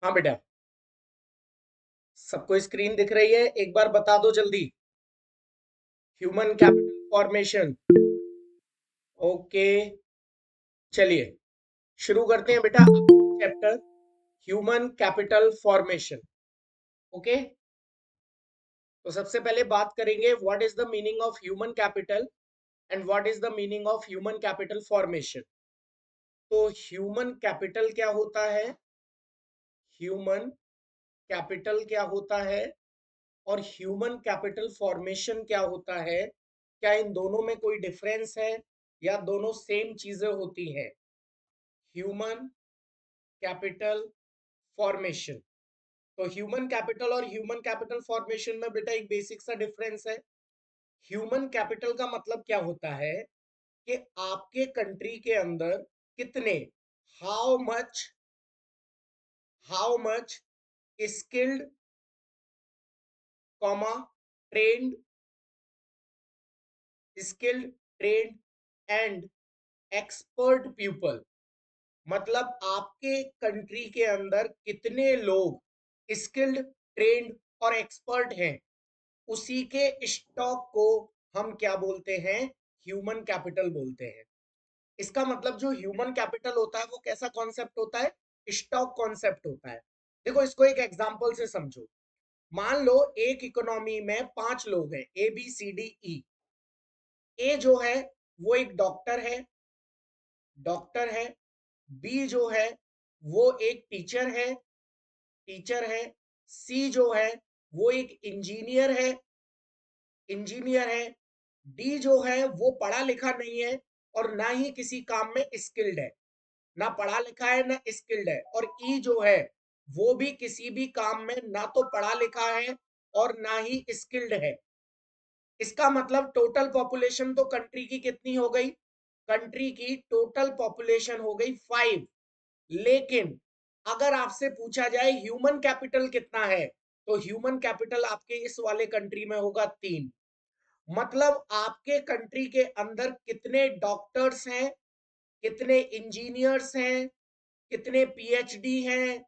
हाँ बेटा, सबको स्क्रीन दिख रही है? एक बार बता दो जल्दी। Human capital formation. ओके, चलिए शुरू करते हैं बेटा chapter human capital formation. Okay, तो सबसे पहले बात करेंगे what is the meaning of human capital and what is the meaning of human capital formation. तो ह्यूमन कैपिटल क्या होता है, ह्यूमन कैपिटल क्या होता है और ह्यूमन कैपिटल फॉर्मेशन क्या होता है? क्या इन दोनों में कोई डिफरेंस है या दोनों सेम चीजें होती हैं? Human capital formation. तो ह्यूमन कैपिटल और ह्यूमन कैपिटल फॉर्मेशन में बेटा एक बेसिक सा डिफरेंस है। ह्यूमन कैपिटल का मतलब क्या होता है कि आपके कंट्री के अंदर कितने, how much, how much skilled, comma, trained, skilled, trained and expert people. मतलब आपके कंट्री के अंदर कितने लोग स्किल्ड, ट्रेन्ड और एक्सपर्ट हैं, उसी के स्टॉक को हम क्या बोलते हैं? ह्यूमन कैपिटल बोलते हैं। इसका मतलब जो ह्यूमन कैपिटल होता है वो कैसा कॉन्सेप्ट होता है? स्टॉक कॉन्सेप्ट होता है। देखो इसको एक एग्जांपल से समझो। मान लो एक इकोनॉमी में 5 लोग हैं, A B C D E. ए जो है वो एक डॉक्टर है। बी जो है वो एक टीचर है। सी जो है वो एक इंजीनियर है। डी जो है वो पढ़ा लिखा नहीं है और ना ही किसी काम में स्किल्ड है, ना पढ़ा लिखा है ना स्किल्ड है। और ई जो है वो भी किसी भी काम में ना तो पढ़ा लिखा है और ना ही स्किल्ड है। इसका मतलब टोटल पॉपुलेशन तो कंट्री की कितनी हो गई? कंट्री की टोटल पॉपुलेशन हो गई 5। लेकिन अगर आपसे पूछा जाए ह्यूमन कैपिटल कितना है, तो ह्यूमन कैपिटल आपके इस वाले कंट्री में होगा 3। मतलब आपके कंट्री के अंदर कितने डॉक्टर्स हैं, कितने इंजीनियर्स हैं, कितने पीएचडी हैं,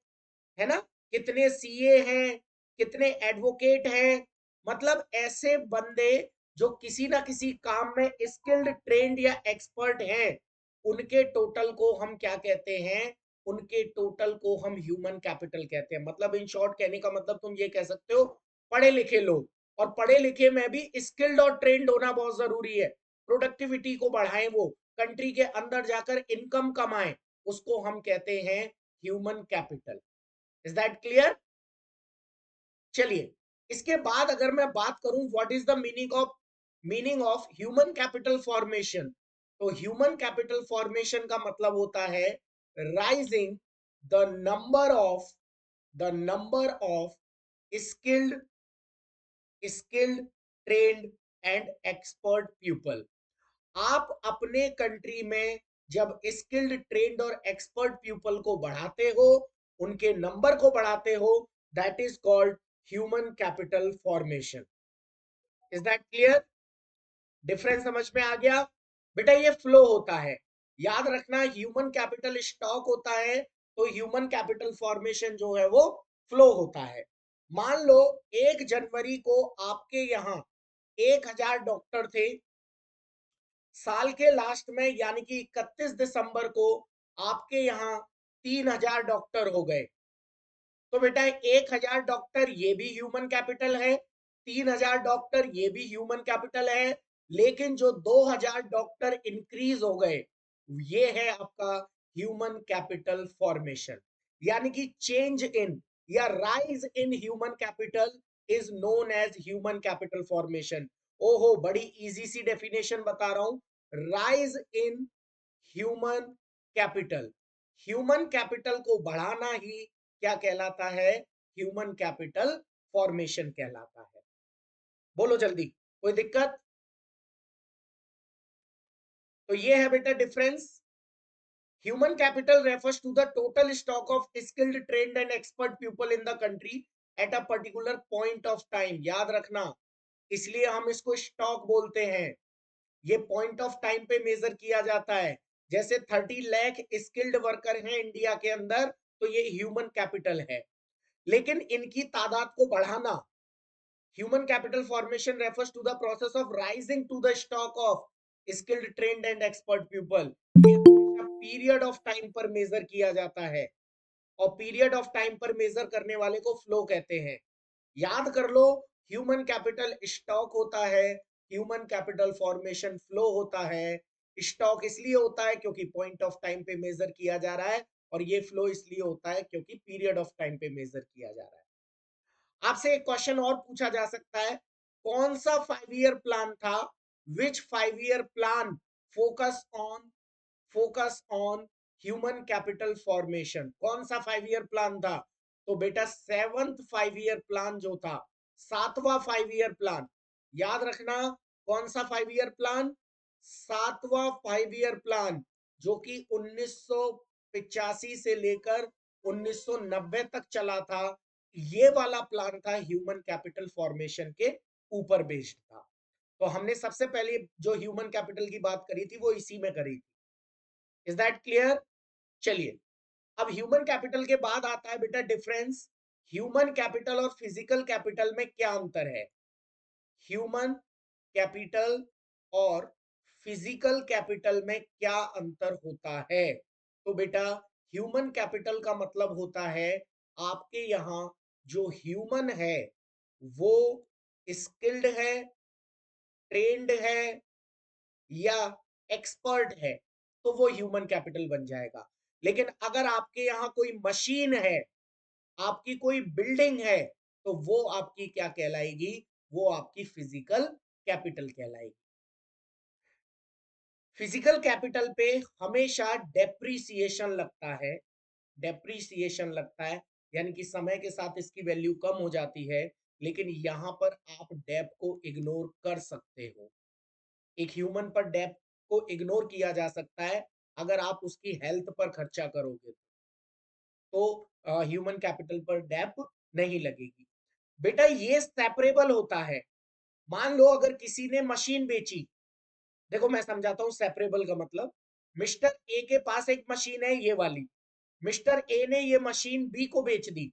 है ना, कितने सीए हैं, कितने एडवोकेट हैं। मतलब ऐसे बंदे जो किसी ना किसी काम में स्किल्ड, ट्रेंड या एक्सपर्ट हैं, उनके टोटल को हम क्या कहते हैं? उनके टोटल को हम ह्यूमन कैपिटल कहते हैं। मतलब इन शॉर्ट कहने का मतलब तुम ये कह सकते हो, पढ़े लिखे लोग, और पढ़े लिखे में भी स्किल्ड और ट्रेंड होना बहुत जरूरी है। प्रोडक्टिविटी को बढ़ाएं, वो कंट्री के अंदर जाकर इनकम कमाएं, उसको हम कहते हैं human capital. Is that clear? चलिए, इसके बाद अगर मैं बात करूं what is the meaning of human capital formation, तो ह्यूमन कैपिटल फॉर्मेशन का मतलब होता है rising the number of skilled skilled trained and expert people. आप अपने कंट्री में जब स्किल्ड, ट्रेन्ड और एक्सपर्ट पीपल को बढ़ाते हो, उनके नंबर को बढ़ाते हो, that is called human capital formation. Is that clear? Difference समझ में आ गया? बेटा ये फ्लो होता है, याद रखना, ह्यूमन कैपिटल स्टॉक होता है, तो ह्यूमन कैपिटल फॉर्मेशन जो है वो फ्लो होता है। मान लो 1 जनवरी को आपके यहाँ 1000 डॉक्टर थे, साल के लास्ट में यानी कि 31 दिसंबर को आपके यहाँ 3000 डॉक्टर हो गए। तो बेटा 1000 डॉक्टर ये भी ह्यूमन कैपिटल है, 3000 डॉक्टर ये भी ह्यूमन कैपिटल है। लेकिन जो 2000 डॉक्टर इंक्रीज हो गए, ये है आपका ह्यूमन कैपिटल फॉर्मेशन। यानी कि चेंज इन या rise in human capital is known as human capital formation. ओहो, बड़ी इजी सी डेफिनेशन बता रहा हूं। Rise in human capital, human capital को बढ़ाना ही क्या कहलाता है? ह्यूमन कैपिटल फॉर्मेशन कहलाता है। बोलो जल्दी, कोई दिक्कत? तो ये है बेटा difference. Human capital refers to the total stock of skilled, trained and expert people in the country at a particular point of time. याद रखना, इसलिए हम इसको स्टॉक बोलते हैं। ये पॉइंट ऑफ टाइम पे मेजर किया जाता है। जैसे 30 लाख स्किल्ड वर्कर हैं इंडिया के अंदर, तो ये ह्यूमन कैपिटल है। लेकिन इनकी तादाद को बढ़ाना, human capital formation refers to the process of rising to the stock of skilled, trained and expert people. ये हमेशा पीरियड ऑफ टाइम पर मेजर किया जाता है, और पीरियड ऑफ टाइम पर मेजर करने वाले को फ्लो कहते हैं। याद कर लो, ह्यूमन कैपिटल स्टॉक होता है, ह्यूमन कैपिटल फॉर्मेशन फ्लो होता है। स्टॉक इसलिए होता है क्योंकि पॉइंट ऑफ टाइम पे मेजर किया जा रहा है, और ये फ्लो इसलिए होता है क्योंकि पीरियड ऑफ टाइम पे मेजर किया जा रहा है। आपसे एक क्वेश्चन और पूछा जा सकता है, कौन सा 5 ईयर प्लान था, विच 5 year plan focus on human capital formation? कौन सा 5 ईयर प्लान था? तो बेटा 7th 5 ईयर प्लान जो था, 7वां 5 ईयर प्लान, याद रखना। कौन सा 5 ईयर प्लान? 7वां 5 ईयर प्लान, जो कि 1985 से लेकर 1990 तक चला था। ये वाला प्लान था, ह्यूमन कैपिटल फॉर्मेशन के ऊपर बेस्ड था। तो हमने सबसे पहले जो ह्यूमन कैपिटल की बात करी थी वो इसी में करी थी। Is that clear? चलिए, अब ह्यूमन कैपिटल के बाद आता है बेटा डिफरेंस, ह्यूमन कैपिटल और फिजिकल कैपिटल में क्या अंतर है। ह्यूमन कैपिटल और फिजिकल कैपिटल में क्या अंतर होता है? तो बेटा, ह्यूमन कैपिटल का मतलब होता है आपके यहाँ जो ह्यूमन है वो स्किल्ड है, ट्रेन्ड है या एक्सपर्ट है, तो वो ह्यूमन कैपिटल बन जाएगा। लेकिन अगर आपके यहाँ कोई मशीन है, आपकी कोई बिल्डिंग है, तो वो आपकी क्या कहलाएगी? वो आपकी फिजिकल कैपिटल कहलाएगी। फिजिकल कैपिटल पे हमेशा डेप्रिसिएशन लगता है, डेप्रिसिएशन लगता है, यानी कि समय के साथ इसकी वैल्यू कम हो जाती है। लेकिन यहां पर आप डेप को इग्नोर कर सकते हो। एक ह्यूमन पर डेप को इग्नोर किया जा सकता है अगर आप उसकी हेल्थ पर खर्चा करोगे, तो ह्यूमन कैपिटल पर डेप नहीं लगेगी। बेटा ये सेपरेबल होता है। मान लो अगर किसी ने मशीन बेची, देखो मैं समझाता हूं सेपरेबल का मतलब। मिस्टर ए के पास एक मशीन है ये वाली, मिस्टर ए ने ये मशीन बी को बेच दी,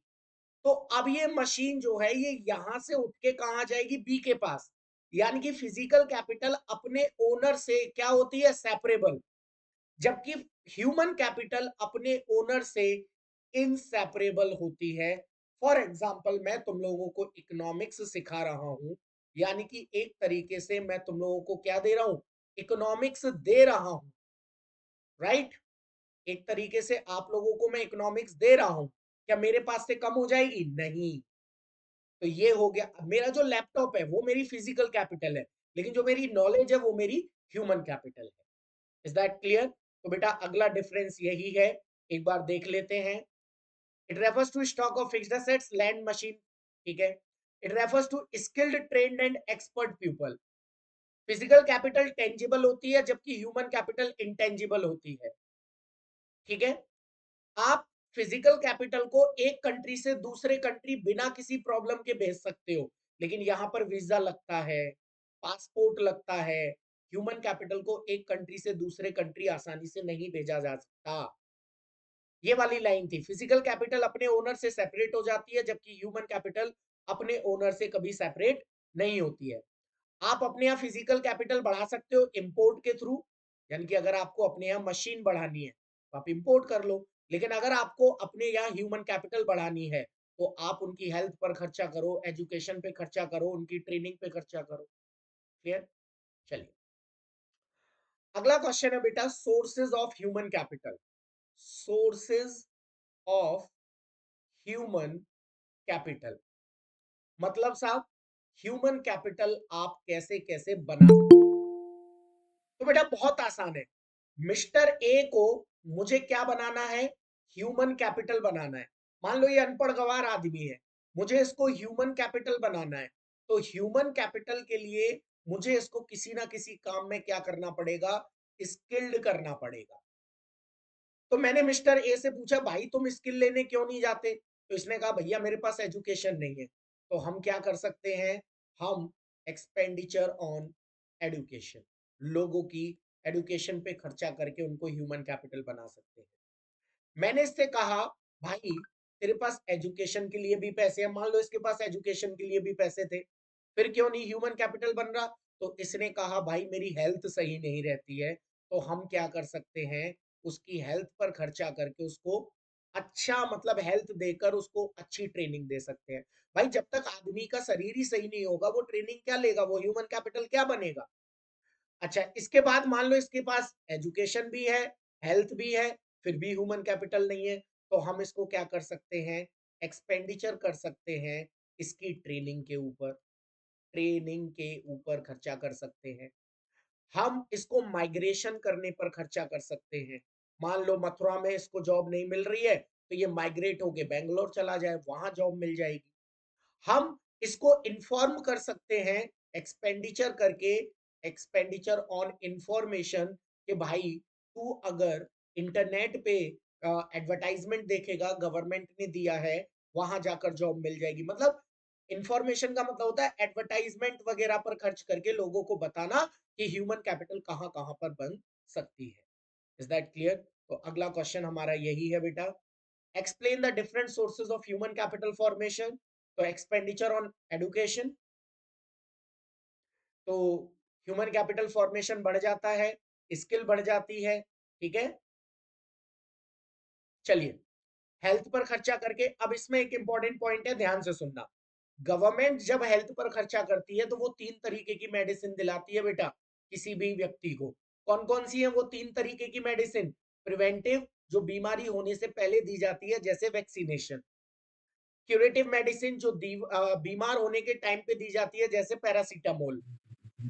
तो अब ये मशीन जो है ये यहां से उठ के कहा जाएगी? बी के पास। यानी कि फिजिकल कैपिटल अपने ओनर से क्या होती है? सेपरेबल। जबकि ह्यूमन कैपिटल अपने ओनर से इनसेपरेबल होती है। फॉर एग्जाम्पल, मैं तुम लोगों को इकोनॉमिक्स सिखा रहा हूं, यानी कि एक तरीके से मैं तुम लोगों को क्या दे रहा हूं? इकोनॉमिक्स दे रहा हूं, राइट? एक तरीके से आप लोगों को मैं इकोनॉमिक्स दे रहा हूं, क्या मेरे पास से कम हो जाएगी? नहीं। तो ये हो गया, मेरा जो लैपटॉप है वो मेरी फिजिकल कैपिटल है, लेकिन जो मेरी नॉलेज है वो मेरी ह्यूमन कैपिटल है। Is that clear? तो बेटा अगला डिफरेंस यही है, एक बार देख लेते हैं। It refers to stock of fixed assets, land, machine, ठीक है। It refers to skilled, trained and expert people. Physical capital tangible होती है जबकि ह्यूमन कैपिटल इंटेंजिबल होती है, ठीक है। आप फिजिकल कैपिटल को एक कंट्री से दूसरे कंट्री बिना किसी प्रॉब्लम के भेज सकते हो, लेकिन यहां पर वीजा लगता है, पासपोर्ट लगता है। ह्यूमन कैपिटल को एक कंट्री से दूसरे कंट्री आसानी से नहीं भेजा जा सकता। ये वाली लाइन थी, फिजिकल कैपिटल अपने ओनर से सेपरेट हो जाती है जबकि ह्यूमन कैपिटल अपने ओनर से कभी सेपरेट नहीं होती है। आप अपने यहाँ फिजिकल कैपिटल बढ़ा सकते हो इंपोर्ट के थ्रू, यानी कि अगर आपको अपने यहाँ मशीन बढ़ानी है तो आप इंपोर्ट कर लो। लेकिन अगर आपको अपने यहाँ ह्यूमन कैपिटल बढ़ानी है तो आप उनकी हेल्थ पर खर्चा करो, एजुकेशन पे खर्चा करो, उनकी ट्रेनिंग पे खर्चा करो। क्लियर? चलिए, अगला क्वेश्चन है बेटा, sources of human capital. Sources of human capital मतलब साहब, ह्यूमन कैपिटल आप कैसे कैसे बना सकते? तो बेटा बहुत आसान है। मिस्टर ए को मुझे क्या बनाना है? ह्यूमन कैपिटल बनाना है। मान लो ये अनपढ़ गवार आदमी है, मुझे इसको ह्यूमन कैपिटल बनाना है। तो ह्यूमन कैपिटल के लिए मुझे इसको किसी ना किसी काम में क्या करना पड़ेगा? स्किल्ड करना पड़ेगा। तो मैंने मिस्टर ए से पूछा, भाई तुम स्किल लेने क्यों नहीं जाते? तो इसने कहा, भैया मेरे पास एजुकेशन नहीं है। तो हम क्या कर सकते हैं? हम एक्सपेंडिचर ऑन एडुकेशन, लोगों की एडुकेशन पे खर्चा करके उनको ह्यूमन कैपिटल बना सकते हैं। मैंने इससे कहा भाई तेरे पास एजुकेशन के लिए भी पैसे हैं, मान लो इसके पास एजुकेशन के लिए भी पैसे थे, फिर क्यों नहीं ह्यूमन कैपिटल बन रहा? तो इसने कहा भाई मेरी हेल्थ सही नहीं रहती है, तो हम क्या कर सकते हैं, उसकी हेल्थ पर खर्चा करके उसको अच्छा मतलब हेल्थ देकर उसको अच्छी ट्रेनिंग दे सकते हैं। भाई जब तक आदमी का शरीर ही सही नहीं होगा वो ट्रेनिंग क्या लेगा, वो ह्यूमन कैपिटल क्या बनेगा? अच्छा इसके बाद मान लो इसके पास एजुकेशन भी है, हेल्थ भी है, फिर भी ह्यूमन कैपिटल नहीं है, तो हम इसको क्या कर सकते हैं, एक्सपेंडिचर कर सकते हैं इसकी ट्रेनिंग के ऊपर, ट्रेनिंग के ऊपर खर्चा कर सकते हैं। हम इसको माइग्रेशन करने पर खर्चा कर सकते हैं। मान लो मथुरा में इसको जॉब नहीं मिल रही है, तो ये माइग्रेट होके बेंगलोर चला जाए, वहां जॉब मिल जाएगी। हम इसको इन्फॉर्म कर सकते हैं एक्सपेंडिचर करके, एक्सपेंडिचर ऑन इंफॉर्मेशन, कि भाई तू अगर इंटरनेट पे एडवर्टाइजमेंट देखेगा, गवर्नमेंट ने दिया है, वहां जाकर जॉब मिल जाएगी। मतलब इंफॉर्मेशन का मतलब होता है एडवर्टाइजमेंट वगैरह पर खर्च करके लोगों को बताना कि ह्यूमन कैपिटल कहाँ कहाँ पर बन सकती है। Is that clear? तो अगला क्वेश्चन हमारा यही है बेटा, explain the different sources of human capital formation। तो एक्सपेंडिचर ऑन एडुकेशन, तो ह्यूमन कैपिटल फॉर्मेशन बढ़ जाता है, स्किल बढ़ जाती है, ठीक है। चलिए हेल्थ पर खर्चा करके, अब इसमें एक इंपॉर्टेंट पॉइंट है, ध्यान से सुनना। गवर्नमेंट जब हेल्थ पर खर्चा करती है तो वो 3 तरीके की मेडिसिन दिलाती है बेटा किसी भी व्यक्ति को। कौन कौन सी है वो 3 तरीके की मेडिसिन? प्रिवेंटिव, जो बीमारी होने से पहले दी जाती है जैसे वैक्सीनेशन। क्यूरेटिव मेडिसिन, जो बीमार होने के टाइम पे दी जाती है जैसे पैरासीटामोल।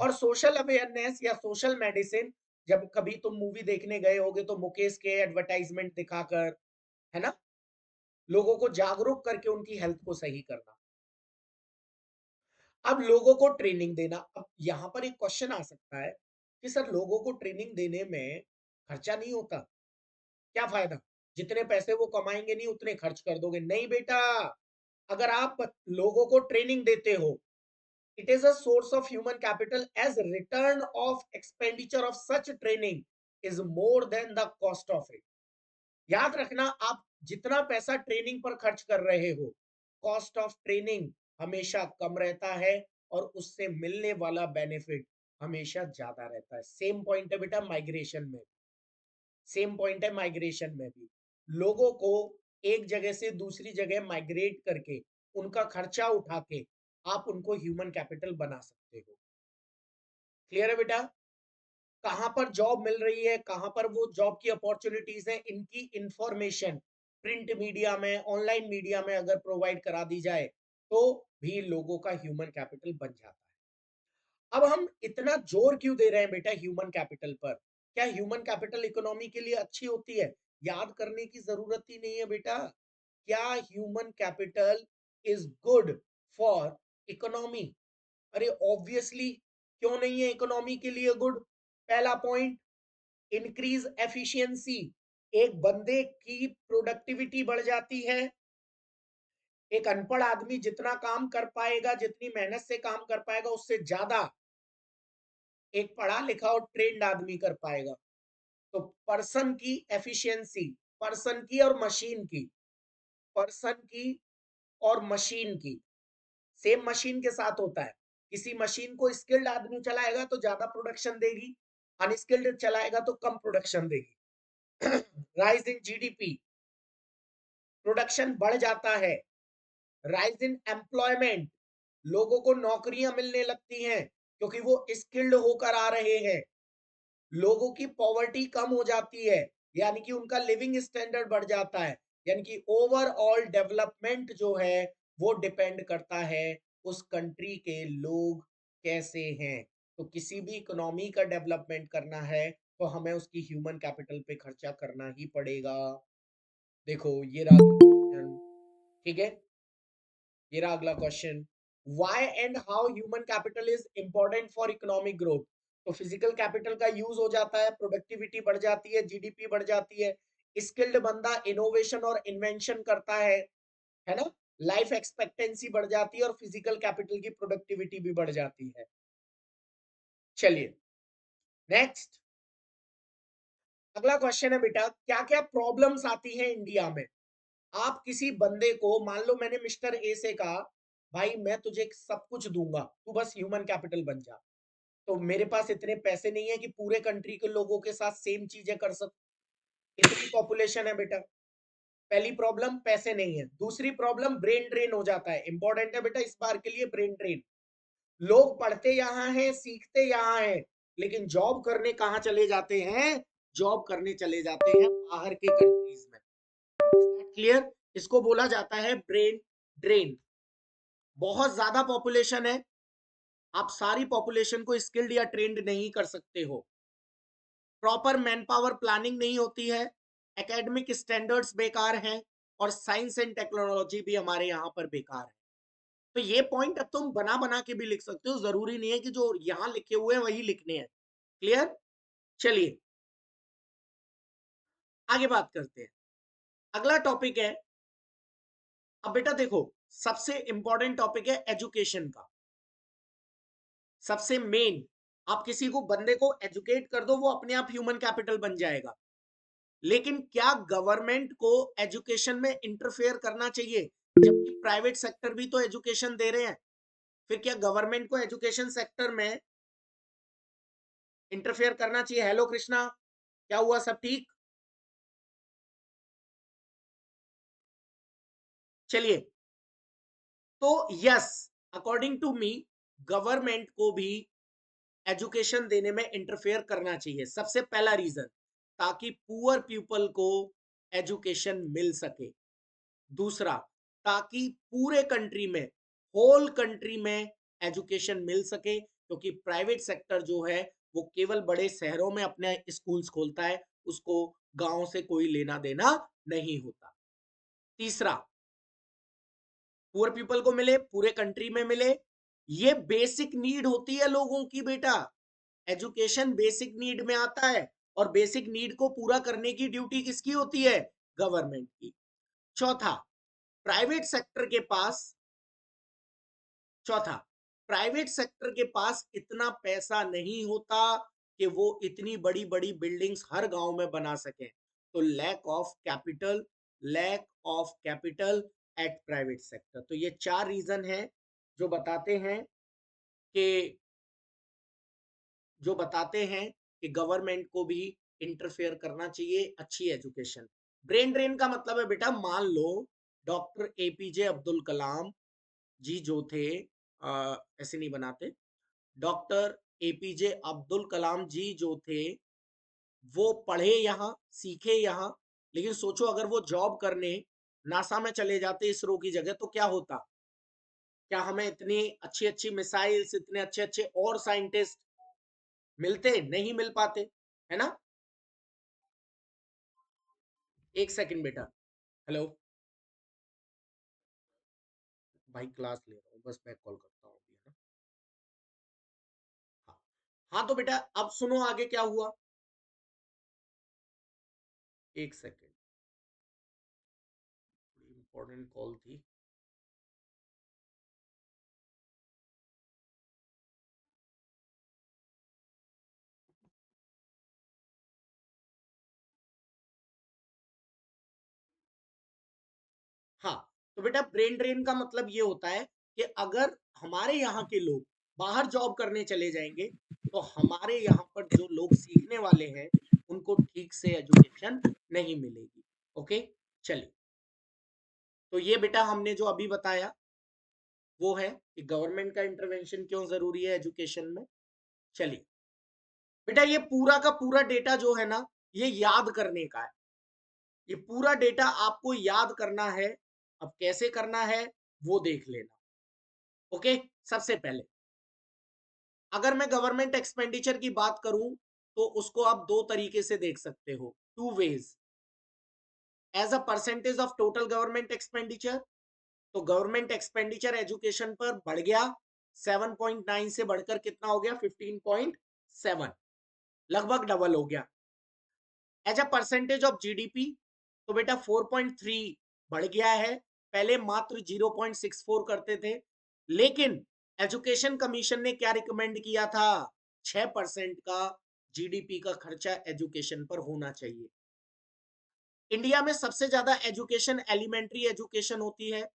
और सोशल अवेयरनेस या सोशल मेडिसिन, जब कभी तुम मूवी देखने गए होगे तो मुकेश के एडवर्टाइजमेंट दिखाकर, है ना, लोगों को जागरूक करके उनकी हेल्थ को सही करना। अब लोगों को ट्रेनिंग देना, अब यहां पर एक क्वेश्चन आ सकता है कि सर लोगों को ट्रेनिंग देने में खर्चा नहीं होता, क्या फायदा, जितने पैसे वो कमाएंगे नहीं उतने खर्च कर दोगे? नहीं बेटा, अगर आप लोगों को ट्रेनिंग देते हो, it is a source of human capital as return of expenditure of such training is more than the cost of it। याद रखना, आप जितना पैसा ट्रेनिंग पर खर्च कर रहे हो, कॉस्ट ऑफ ट्रेनिंग हमेशा कम रहता है और उससे मिलने वाला बेनिफिट हमेशा ज्यादा रहता है। सेम पॉइंट है बेटा माइग्रेशन में, सेम पॉइंट है माइग्रेशन में भी। लोगों को एक जगह से दूसरी जगह माइग्रेट करके उनका खर्चा उठा के आप उनको ह्यूमन कैपिटल बना सकते हो। क्लियर है बेटा? कहाँ पर जॉब मिल रही है, कहाँ पर वो जॉब की अपॉर्चुनिटीज है, इनकी इंफॉर्मेशन प्रिंट मीडिया में, ऑनलाइन मीडिया में अगर प्रोवाइड करा दी जाए तो भी लोगों का ह्यूमन कैपिटल बन जाता है। अब हम इतना जोर क्यों दे रहे हैं बेटा ह्यूमन कैपिटल पर? क्या ह्यूमन कैपिटल इकोनॉमी के लिए अच्छी होती है? याद करने की जरूरत ही नहीं है बेटा। क्या human capital is good for economy? अरे ऑब्वियसली, क्यों नहीं है इकोनॉमी के लिए गुड? पहला पॉइंट, इंक्रीज एफिशिएंसी, एक बंदे की प्रोडक्टिविटी बढ़ जाती है। एक अनपढ़ आदमी जितना काम कर पाएगा, जितनी मेहनत से काम कर पाएगा, उससे ज्यादा एक पढ़ा लिखा और ट्रेंड आदमी कर पाएगा। तो पर्सन की एफिशिएंसी, पर्सन की और मशीन की, पर्सन की और मशीन की, सेम मशीन के साथ होता है। किसी मशीन को स्किल्ड आदमी चलाएगा तो ज्यादा प्रोडक्शन देगी, अनस्किल्ड चलाएगा तो कम प्रोडक्शन देगी। राइज इन जीडीपी, प्रोडक्शन बढ़ जाता है। राइज इन एम्प्लॉयमेंट, लोगों को नौकरियां मिलने लगती हैं क्योंकि वो स्किल्ड होकर आ रहे हैं। लोगों की पॉवर्टी कम हो जाती है, यानी कि उनका लिविंग स्टैंडर्ड बढ़ जाता है। यानी कि ओवरऑल डेवलपमेंट जो है वो डिपेंड करता है उस कंट्री के लोग कैसे हैं। तो किसी भी इकोनॉमी का डेवलपमेंट करना है तो हमें उसकी ह्यूमन कैपिटल पे खर्चा करना ही पड़ेगा। देखो ये रहा क्वेश्चन, ठीक है, ये रहा अगला question, why and how human capital is important for economic growth. तो फिजिकल कैपिटल का यूज हो जाता है, प्रोडक्टिविटी बढ़ जाती है, जीडीपी बढ़ जाती है, स्किल्ड बंदा इनोवेशन और इन्वेंशन करता है ना, लाइफ एक्सपेक्टेंसी बढ़ जाती है और फिजिकल कैपिटल की प्रोडक्टिविटी भी बढ़ जाती है। चलिए नेक्स्ट, अगला क्वेश्चन है बेटा, क्या क्या प्रॉब्लम्स आती हैं इंडिया में? आप किसी बंदे को, मान लो मैंने मिस्टर ए से कहा भाई मैं तुझे सब कुछ दूंगा, तू बस ह्यूमन कैपिटल बन जा, तो मेरे पास इतने पैसे नहीं है कि पूरे कंट्री के लोगों के साथ सेम चीजें कर सकूं, इतनी पॉपुलेशन है बेटा। पहली प्रॉब्लम पैसे नहीं है। दूसरी प्रॉब्लम ब्रेन ड्रेन हो जाता है, इंपॉर्टेंट है बेटा इस बार के लिए ब्रेन ड्रेन। लोग पढ़ते यहाँ हैं, सीखते यहाँ हैं, लेकिन जॉब करने कहाँ चले जाते हैं? जॉब करने चले जाते हैं बाहर के कंट्रीज में। क्लियर? इसको बोला जाता है ब्रेन ड्रेन। बहुत ज्यादा पॉपुलेशन है, आप सारी पॉपुलेशन को स्किल्ड या ट्रेंड नहीं कर सकते हो। प्रॉपर मैन पावर प्लानिंग नहीं होती है, एकेडमिक स्टैंडर्ड्स बेकार हैं, और साइंस एंड टेक्नोलॉजी भी हमारे यहाँ पर बेकार है। तो ये पॉइंट अब तुम बना बना के भी लिख सकते हो, जरूरी नहीं है कि जो यहाँ लिखे हुए हैं वही लिखने हैं। क्लियर? चलिए आगे बात करते हैं। अगला टॉपिक है, अब बेटा देखो, सबसे इंपॉर्टेंट टॉपिक है एजुकेशन का। सबसे मेन, आप किसी को बंदे को एजुकेट कर दो, वो अपने आप ह्यूमन कैपिटल बन जाएगा। लेकिन क्या गवर्नमेंट को एजुकेशन में इंटरफेयर करना चाहिए, जबकि प्राइवेट सेक्टर भी तो एजुकेशन दे रहे हैं? फिर क्या गवर्नमेंट को एजुकेशन सेक्टर में इंटरफेयर करना चाहिए? हेलो कृष्णा, क्या हुआ, सब ठीक? चलिए, तो yes, according to me government को भी एजुकेशन देने में इंटरफेयर करना चाहिए। सबसे पहला रीजन, ताकि पुअर पीपल को एजुकेशन मिल सके। दूसरा, ताकि पूरे कंट्री में, होल कंट्री में एजुकेशन मिल सके, क्योंकि प्राइवेट सेक्टर जो है वो केवल बड़े शहरों में अपने स्कूल्स खोलता है, उसको गांव से कोई लेना देना नहीं होता। तीसरा, पुअर पीपल को मिले, पूरे कंट्री में मिले, ये बेसिक नीड होती है लोगों की बेटा। एजुकेशन बेसिक नीड में आता है, और बेसिक नीड को पूरा करने की ड्यूटी किसकी होती है? गवर्नमेंट की। चौथा, प्राइवेट सेक्टर के पास चौथा, प्राइवेट सेक्टर के पास इतना पैसा नहीं होता कि वो इतनी बड़ी बड़ी बिल्डिंग्स हर गांव में बना सके। तो lack of capital at private sector. तो ये चार रीजन है जो बताते हैं कि गवर्नमेंट को भी इंटरफेयर करना चाहिए अच्छी एजुकेशन। ब्रेन ड्रेन का मतलब है बेटा, मान लो डॉक्टर एपीजे अब्दुल कलाम जी जो थे, ऐसे नहीं बनाते, डॉक्टर एपीजे अब्दुल कलाम जी जो थे, वो पढ़े यहाँ, सीखे यहाँ, लेकिन सोचो अगर वो जॉब करने नासा में चले जाते इसरो की जगह, तो क्या होता? क्या हमें इतनी अच्छी अच्छी मिसाइल्स, इतने अच्छे अच्छे और साइंटिस्ट मिलते? नहीं मिल पाते, है ना? एक सेकंड बेटा, हेलो भाई, क्लास ले रहा हूँ, बस बैक कॉल करता हूँ अभी, है ना? हाँ। हाँ तो बेटा अब सुनो आगे क्या हुआ। एक सेकंड, इंपॉर्टेंट कॉल थी। हाँ, तो बेटा ब्रेन ड्रेन का मतलब ये होता है कि अगर हमारे यहाँ के लोग बाहर जॉब करने चले जाएंगे, तो हमारे यहाँ पर जो लोग सीखने वाले हैं उनको ठीक से एजुकेशन नहीं मिलेगी। ओके, चलिए, तो ये बेटा हमने जो अभी बताया वो है कि गवर्नमेंट का इंटरवेंशन क्यों जरूरी है एजुकेशन में। चलिए बेटा, ये पूरा का पूरा डेटा जो है ना, ये याद करने का है। ये पूरा डेटा आपको याद करना है। अब कैसे करना है वो देख लेना। ओके, सबसे पहले अगर मैं गवर्नमेंट एक्सपेंडिचर की बात करूं, तो उसको आप दो तरीके से देख सकते हो, two ways. As a percentage of total government expenditure, तो गवर्नमेंट एक्सपेंडिचर एजुकेशन पर बढ़ गया, 7.9 से बढ़कर कितना हो गया? 15.7, लगभग डबल हो गया। As a percentage of GDP, तो बेटा 4.3 बढ़ गया है, पहले मात्र 0.64 करते थे। लेकिन एजुकेशन कमीशन ने क्या रिकमेंड किया था? 6% का जीडीपी का खर्चा एजुकेशन पर होना चाहिए। इंडिया में सबसे ज्यादा एजुकेशन एलिमेंट्री एजुकेशन होती है,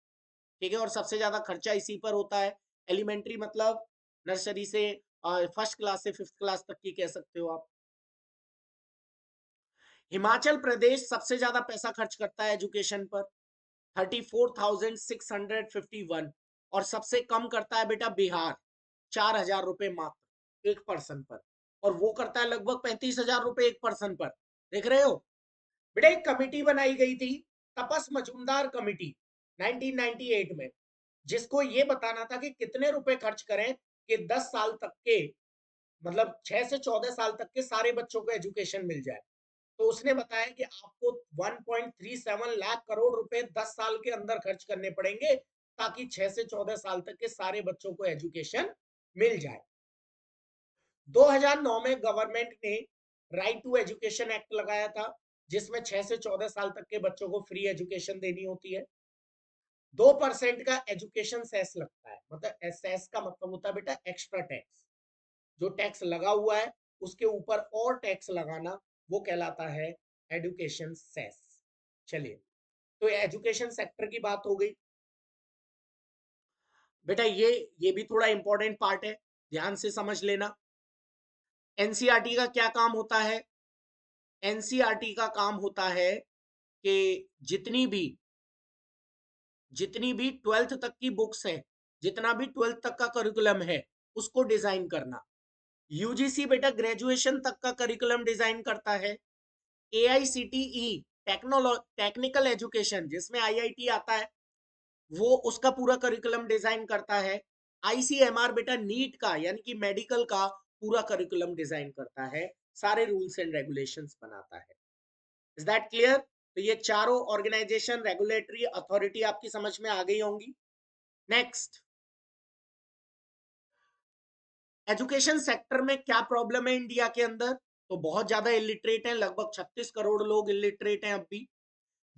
ठीक है, और सबसे ज्यादा खर्चा इसी पर होता है। एलिमेंट्री मतलब नर्सरी से फर्स्ट क्लास से फिफ्थ क्लास तक की कह सकते हो आप। हिमाचल प्रदेश सबसे ज्यादा पैसा खर्च करता है एजुकेशन पर, 34,651, और सबसे कम करता है बेटा बिहार, 4,000 रुपए मात्र एक पर्सन पर, और वो करता है लगभग 35,000 रुपए एक पर्सन पर। देख रहे हो बेटा, एक कमिटी बनाई गई थी, तपस मजूमदार कमिटी, 1998 में, जिसको ये बताना था कि कितने रुपए खर्च करें कि 10 साल तक के, मतलब 6 से 14 साल तक के सारे बच्चों को एजुकेशन मिल जाए। तो उसने बताया कि आपको 1.37 लाख करोड़ रुपए 10 साल के अंदर खर्च करने पड़ेंगे, ताकि 6 से 14 साल तक के सारे बच्चों को एजुकेशन मिल जाए। 2009 में गवर्नमेंट ने राइट टू एजुकेशन एक्ट लगाया था, जिसमें 6 से 14 साल तक के बच्चों को फ्री एजुकेशन देनी होती है। 2% का एजुकेशन सेस लगता है, मतलब सेस का मतलब होता है बेटा एक्स्ट्रा टैक्स, जो टैक्स लगा हुआ है उसके ऊपर और टैक्स लगाना, वो कहलाता है एजुकेशन सेस। चलिए, तो एजुकेशन सेक्टर की बात हो गई बेटा। ये भी थोड़ा इंपॉर्टेंट पार्ट है, ध्यान से समझ लेना। एनसीईआरटी का क्या काम होता है? एनसीईआरटी का काम होता है कि जितनी भी 12th तक की बुक्स है, जितना भी 12th तक का करिकुलम है, उसको डिजाइन करना। यूजीसी बेटा ग्रेजुएशन तक का करिकुलम डिजाइन करता है। एआईसीटीई टेक्निकल एजुकेशन, जिसमें आईआईटी आता है, वो उसका पूरा करिकुलम डिजाइन करता है। आईसीएमआर बेटा नीट का यानी कि मेडिकल का पूरा करिकुलम डिजाइन करता है, सारे रूल्स एंड रेगुलेशंस बनाता है। Is that clear? तो ये चारों ऑर्गेनाइजेशन, रेगुलेटरी अथॉरिटी आपकी समझ में आ गई होंगी। नेक्स्ट, एजुकेशन सेक्टर में क्या प्रॉब्लम है इंडिया के अंदर? तो बहुत ज्यादा इलिटरेट है, लगभग 36 करोड़ लोग इलिटरेट हैं अब भी।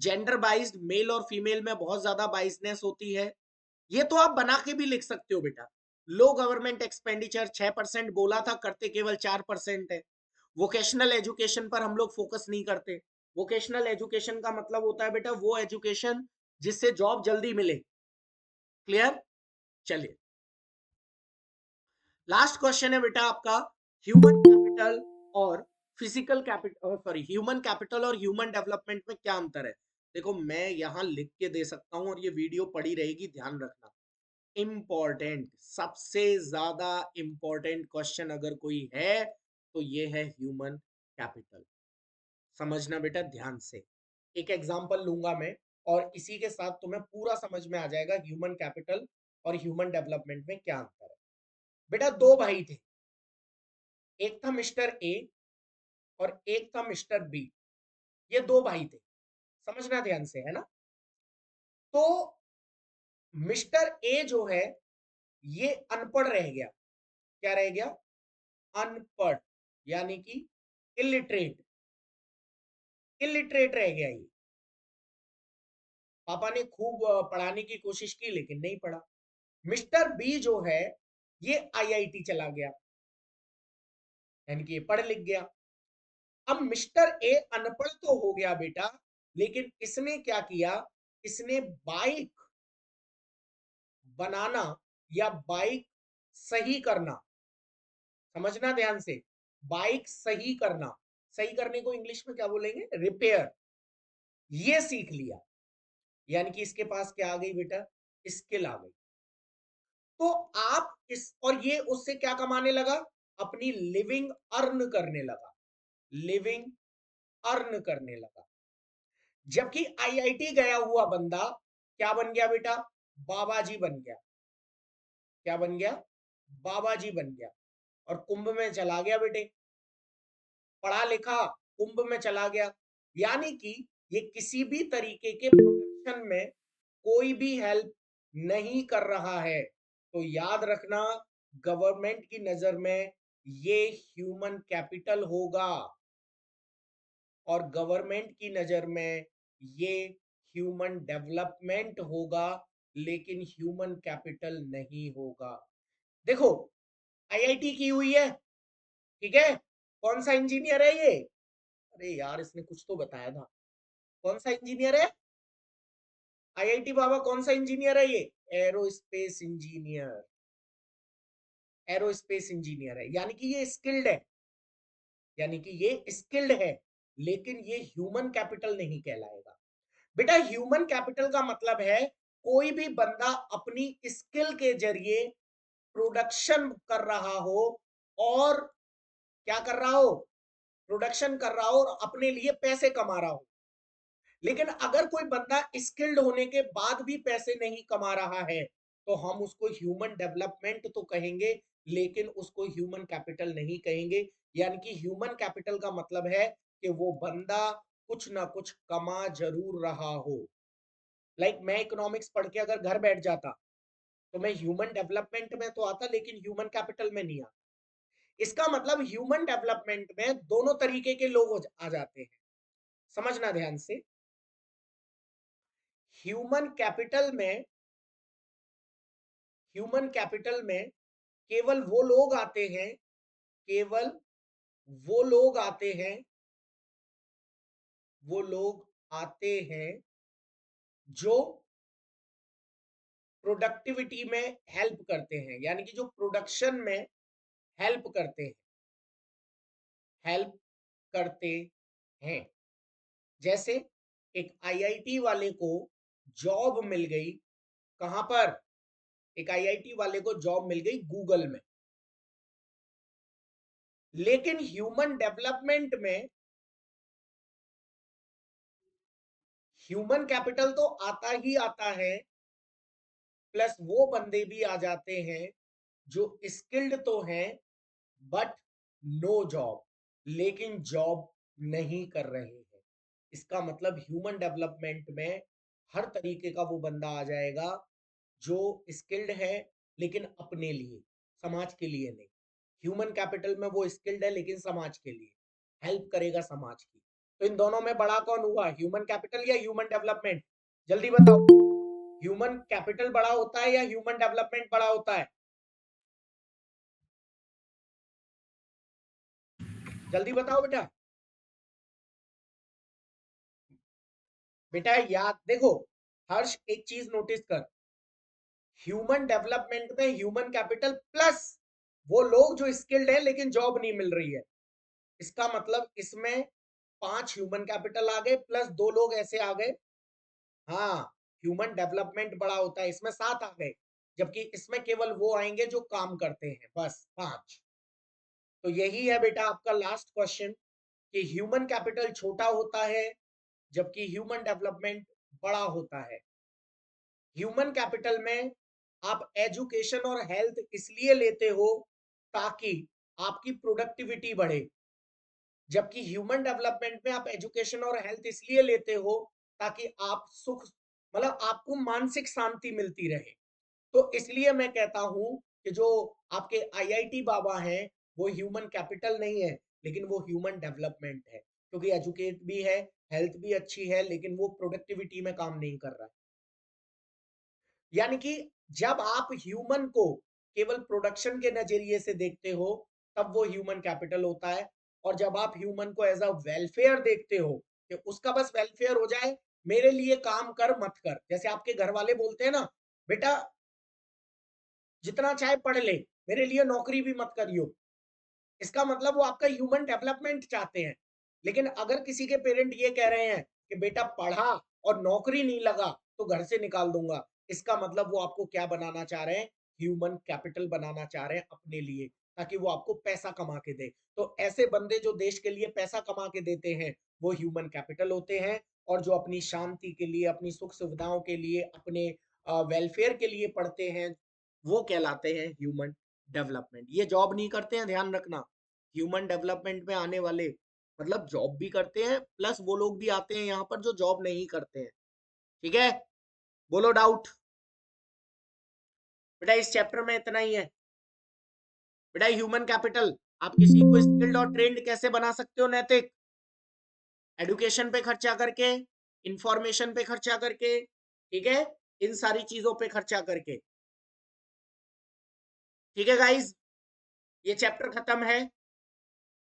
जेंडर बाइज्ड, मेल और फीमेल में बहुत ज्यादा बाइसनेस होती है। ये तो आप बना के भी लिख सकते हो बेटा। लो गवर्नमेंट एक्सपेंडिचर 6% बोला था, करते केवल 4% है। वोकेशनल एजुकेशन पर हम लोग फोकस नहीं करते। वोकेशनल एजुकेशन का मतलब होता है बेटा वो एजुकेशन जिससे जॉब जल्दी मिले। क्लियर? चलिए, लास्ट क्वेश्चन है बेटा आपका, ह्यूमन कैपिटल और physical capital, sorry, human capital और ह्यूमन डेवलपमेंट में क्या अंतर है? देखो, मैं यहां लिख के दे सकता हूं और ये वीडियो पड़ी रहेगी, ध्यान रखना। इंपॉर्टेंट, सबसे ज्यादा इंपॉर्टेंट क्वेश्चन अगर कोई है तो ये है ह्यूमन कैपिटल। समझना बेटा ध्यान से, एक एग्जांपल लूंगा मैं, और इसी के साथ तुम्हें पूरा समझ में आ जाएगा ह्यूमन कैपिटल और ह्यूमन डेवलपमेंट में क्या अंतर है। बेटा, दो भाई थे, एक था मिस्टर ए और एक था मिस्टर बी। ये दो भाई थे, समझना ध्यान से, है ना? तो मिस्टर ए जो है, ये अनपढ़ रह गया। क्या रह गया? अनपढ़, यानी कि इलिटरेट, इलिटरेट रह गया ये। पापा ने खूब पढ़ाने की कोशिश की लेकिन नहीं पढ़ा। मिस्टर बी जो है, ये आईआईटी चला गया, यानी कि ये पढ़ लिख गया। अब मिस्टर ए अनपढ़ तो हो गया बेटा, लेकिन इसने क्या किया? इसने बाइक बनाना या बाइक सही करना, समझना ध्यान से, बाइक सही करना, सही करने को इंग्लिश में क्या बोलेंगे? रिपेयर। ये सीख लिया, यानी कि इसके पास क्या आ गई बेटा? स्किल आ गई। तो आप इस, और ये उससे क्या कमाने लगा? अपनी लिविंग अर्न करने लगा, लिविंग अर्न करने लगा। जबकि आईआईटी गया हुआ बंदा क्या बन गया बेटा? बाबाजी बन गया। क्या बन गया? बाबाजी बन गया, और कुंभ में चला गया बेटे, पढ़ा लिखा, कुंभ में चला गया। यानी कि ये किसी भी तरीके के प्रोडक्शन में कोई भी हेल्प नहीं कर रहा है। तो याद रखना, गवर्नमेंट की नजर में ये ह्यूमन कैपिटल होगा, और गवर्नमेंट की नजर में ये ह्यूमन डेवलपमेंट होगा, लेकिन ह्यूमन कैपिटल नहीं होगा। देखो, आईआईटी की हुई है, ठीक है, कौन सा इंजीनियर है ये? अरे यार, इसने कुछ तो बताया था, कौन सा इंजीनियर है? आईआईटी बाबा कौन सा इंजीनियर है? ये एरोस्पेस इंजीनियर, एरोस्पेस इंजीनियर है, यानी कि ये स्किल्ड है, यानी कि ये स्किल्ड है, लेकिन ये ह्यूमन कैपिटल नहीं कहलाएगा। बेटा ह्यूमन कैपिटल का मतलब है कोई भी बंदा अपनी स्किल के जरिए प्रोडक्शन कर रहा हो, और क्या कर रहा हो? प्रोडक्शन कर रहा हो और अपने लिए पैसे कमा रहा हो। लेकिन अगर कोई बंदा स्किल्ड होने के बाद भी पैसे नहीं कमा रहा है, तो हम उसको ह्यूमन डेवलपमेंट तो कहेंगे, लेकिन उसको ह्यूमन कैपिटल नहीं कहेंगे। यानी कि ह्यूमन कैपिटल का मतलब है कि वो बंदा कुछ ना कुछ कमा जरूर रहा हो। लाइक मैं इकोनॉमिक्स पढ़ के अगर घर बैठ जाता, तो मैं ह्यूमन डेवलपमेंट में तो आता, लेकिन ह्यूमन कैपिटल में नहीं आता। इसका मतलब ह्यूमन डेवलपमेंट में दोनों तरीके के लोग आ जाते हैं, समझना ध्यान से। ह्यूमन कैपिटल में, ह्यूमन कैपिटल में केवल वो लोग आते हैं, केवल वो लोग आते हैं, वो लोग आते हैं जो प्रोडक्टिविटी में हेल्प करते हैं, यानी कि जो प्रोडक्शन में हेल्प करते हैं, हेल्प करते हैं। जैसे एक आईआईटी वाले को जॉब मिल गई, कहां पर? एक आईआईटी वाले को जॉब मिल गई गूगल में, लेकिन ह्यूमन डेवलपमेंट में ह्यूमन कैपिटल तो आता ही आता है, प्लस वो बंदे भी आ जाते हैं जो स्किल्ड तो हैं, बट नो जॉब, लेकिन जॉब नहीं कर रहे हैं। इसका मतलब ह्यूमन डेवलपमेंट में हर तरीके का वो बंदा आ जाएगा जो स्किल्ड है, लेकिन अपने लिए, समाज के लिए नहीं। ह्यूमन कैपिटल में वो स्किल्ड है लेकिन समाज के लिए हेल्प करेगा, समाज की। तो इन दोनों में बड़ा कौन हुआ, ह्यूमन कैपिटल या ह्यूमन डेवलपमेंट? जल्दी बताओ, ह्यूमन कैपिटल बड़ा होता है या ह्यूमन डेवलपमेंट बड़ा होता है? जल्दी बताओ बेटा। बेटा याद देखो, हर्ष एक चीज नोटिस कर, ह्यूमन डेवलपमेंट में ह्यूमन कैपिटल प्लस वो लोग जो स्किल्ड है लेकिन जॉब नहीं मिल रही है। इसका मतलब इसमें 5 ह्यूमन कैपिटल आ गए, प्लस 2 लोग ऐसे आ गए। हाँ, ह्यूमन डेवलपमेंट बड़ा होता है, इसमें 7 आ गए, जबकि इसमें केवल वो आएंगे जो काम करते हैं, बस 5। तो यही है बेटा आपका लास्ट क्वेश्चन, कि ह्यूमन कैपिटल छोटा होता है जबकि ह्यूमन डेवलपमेंट बड़ा होता है। ह्यूमन कैपिटल में आप एजुकेशन और हेल्थ इसलिए लेते हो ताकि आपकी प्रोडक्टिविटी बढ़े, जबकि ह्यूमन डेवलपमेंट में आप एजुकेशन और हेल्थ इसलिए लेते हो ताकि आप सुख, मतलब आपको मानसिक शांति मिलती रहे। तो इसलिए मैं कहता हूं कि जो आपके आईआईटी बाबा हैं वो ह्यूमन कैपिटल नहीं है, लेकिन वो ह्यूमन डेवलपमेंट है, क्योंकि एजुकेट भी है, हेल्थ भी अच्छी है, लेकिन वो प्रोडक्टिविटी में काम नहीं कर रहा है। यानी कि जब आप ह्यूमन को केवल प्रोडक्शन के नजरिए से देखते हो तब वो ह्यूमन कैपिटल होता है, और जब आप ह्यूमन को एज अ वेलफेयर देखते हो कि उसका बस वेलफेयर हो जाए, मेरे लिए काम कर मत कर, जैसे आपके घर वाले बोलते हैं ना, बेटा जितना चाहे पढ़ ले, मेरे लिए नौकरी भी मत करियो, इसका मतलब वो आपका ह्यूमन डेवलपमेंट चाहते हैं। लेकिन अगर किसी के पेरेंट ये कह रहे हैं कि बेटा पढ़ा और नौकरी नहीं लगा तो घर से निकाल दूंगा, इसका मतलब वो आपको क्या बनाना चाह रहे हैं? ह्यूमन कैपिटल बनाना चाह रहे हैं अपने लिए, ताकि वो आपको पैसा कमा के दे। तो ऐसे बंदे जो देश के लिए पैसा कमा के देते हैं वो ह्यूमन कैपिटल होते हैं, और जो अपनी शांति के लिए, अपनी सुख सुविधाओं के लिए, अपने वेलफेयर के लिए पढ़ते हैं वो कहलाते हैं ह्यूमन डेवलपमेंट। ये जॉब नहीं करते हैं, ध्यान रखना। ह्यूमन डेवलपमेंट में आने वाले मतलब जॉब भी करते हैं, प्लस वो लोग भी आते हैं यहाँ पर जो जॉब नहीं करते हैं। ठीक है, बोलो डाउट। बेटा इस चैप्टर में इतना ही है। बेटा ह्यूमन कैपिटल, आप किसी को स्किल्ड और ट्रेंड कैसे बना सकते हो? नैतिक, एडुकेशन पे खर्चा करके, इंफॉर्मेशन पे खर्चा करके, ठीक है, इन सारी चीजों पे खर्चा करके। ठीक है गाइज, ये चैप्टर खत्म है।